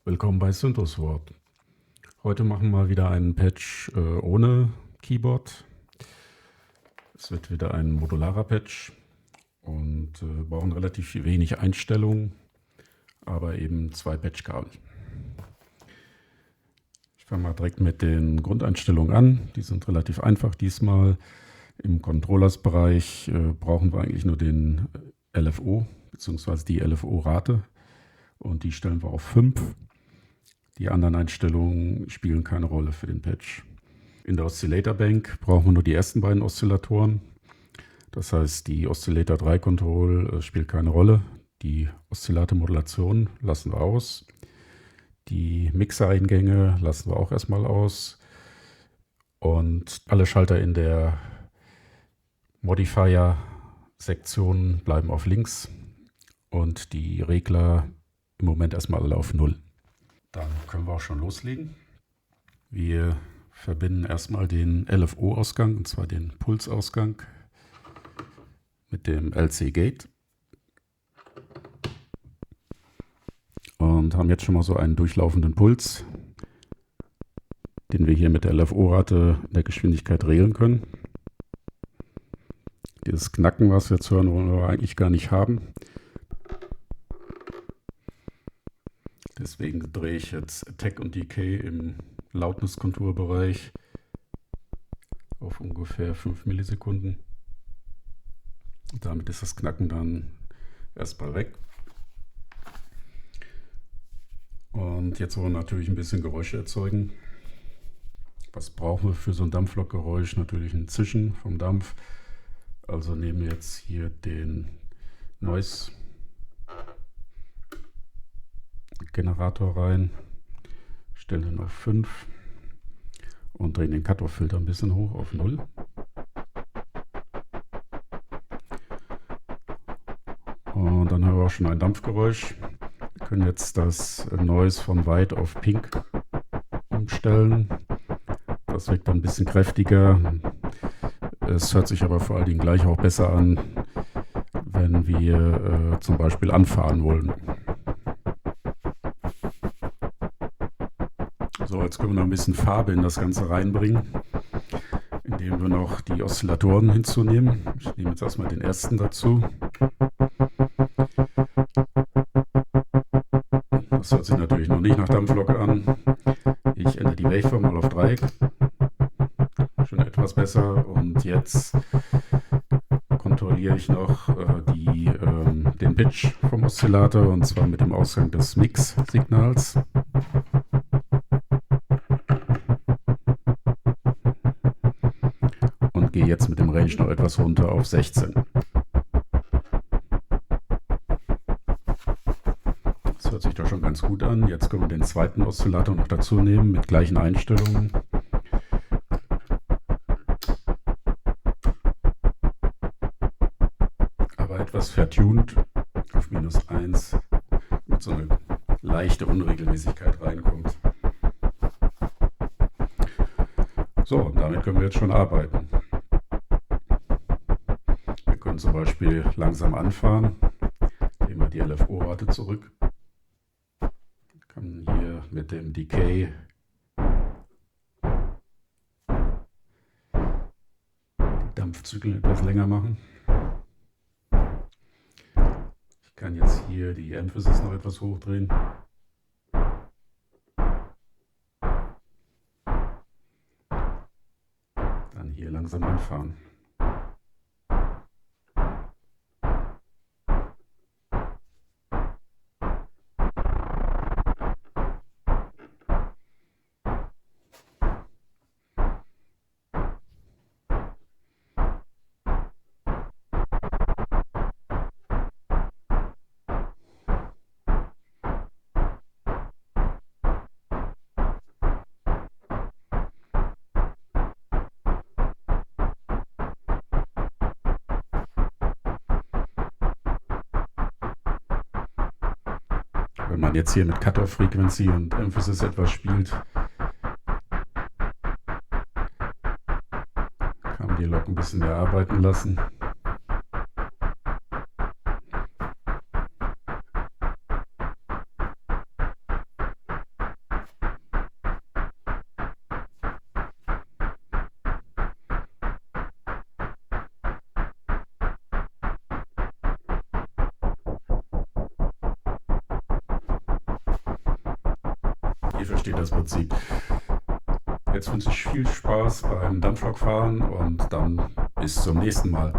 Willkommen bei Synthosword. Heute machen wir wieder einen Patch ohne Keyboard. Es wird wieder ein modularer Patch und brauchen relativ wenig Einstellungen, aber eben 2 Patchkabel. Ich fange mal direkt mit den Grundeinstellungen an. Die sind relativ einfach diesmal. Im Controllers-Bereich brauchen wir eigentlich nur den LFO bzw. die LFO-Rate und die stellen wir auf 5. Die anderen Einstellungen spielen keine Rolle für den Patch. In der Oscillator Bank brauchen wir nur die ersten beiden Oszillatoren. Das heißt, die Oscillator 3 Control spielt keine Rolle. Die Oszillator-Modulation lassen wir aus. Die Mixereingänge lassen wir auch erstmal aus. Und alle Schalter in der Modifier-Sektion bleiben auf links. Und die Regler im Moment erstmal alle auf 0. Dann können wir auch schon loslegen. Wir verbinden erstmal den LFO-Ausgang, und zwar den Pulsausgang, mit dem LC-Gate. Und haben jetzt schon mal so einen durchlaufenden Puls, den wir hier mit der LFO-Rate in der Geschwindigkeit regeln können. Dieses Knacken, was wir jetzt hören, wollen wir eigentlich gar nicht haben. Deswegen drehe ich jetzt Attack und Decay im Lautness-Konturbereich auf ungefähr 5 Millisekunden. Und damit ist das Knacken dann erstmal weg. Und jetzt wollen wir natürlich ein bisschen Geräusche erzeugen. Was brauchen wir für so ein Dampflokgeräusch? Natürlich ein Zischen vom Dampf. Also nehmen wir jetzt hier den Noise Generator rein, stellen ihn auf 5 und drehen den Cut-Off-Filter ein bisschen hoch auf 0. Und dann haben wir auch schon ein Dampfgeräusch. Wir können jetzt das Noise von White auf Pink umstellen. Das wirkt dann ein bisschen kräftiger. Es hört sich aber vor allen Dingen gleich auch besser an, wenn wir zum Beispiel anfahren wollen. So, jetzt können wir noch ein bisschen Farbe in das Ganze reinbringen, indem wir noch die Oszillatoren hinzunehmen. Ich nehme jetzt erstmal den ersten dazu. Das hört sich natürlich noch nicht nach Dampflok an. Ich ändere die Waveform mal auf Dreieck. Schon etwas besser. Und jetzt kontrolliere ich noch den Pitch vom Oszillator, und zwar mit dem Ausgang des Mix-Signals. Und gehe jetzt mit dem Range noch etwas runter auf 16. Das hört sich doch schon ganz gut an. Jetzt können wir den zweiten Oszillator noch dazu nehmen mit gleichen Einstellungen. Aber etwas vertuned auf -1, mit so einer leichte Unregelmäßigkeit reinkommt. So, und damit können wir jetzt schon arbeiten. Wir können zum Beispiel langsam anfahren. Nehmen wir die LFO-Rate zurück. Ich kann hier mit dem Decay die Dampfzyklen etwas länger machen. Ich kann jetzt hier die Emphasis noch etwas hochdrehen. Dann hier langsam anfahren. Wenn man jetzt hier mit Cut-Off-Frequency und Emphasis etwas spielt, kann man die Lok ein bisschen mehr arbeiten lassen. ihr versteht das Prinzip. Jetzt wünsche ich viel Spaß beim Dampflokfahren und dann bis zum nächsten Mal.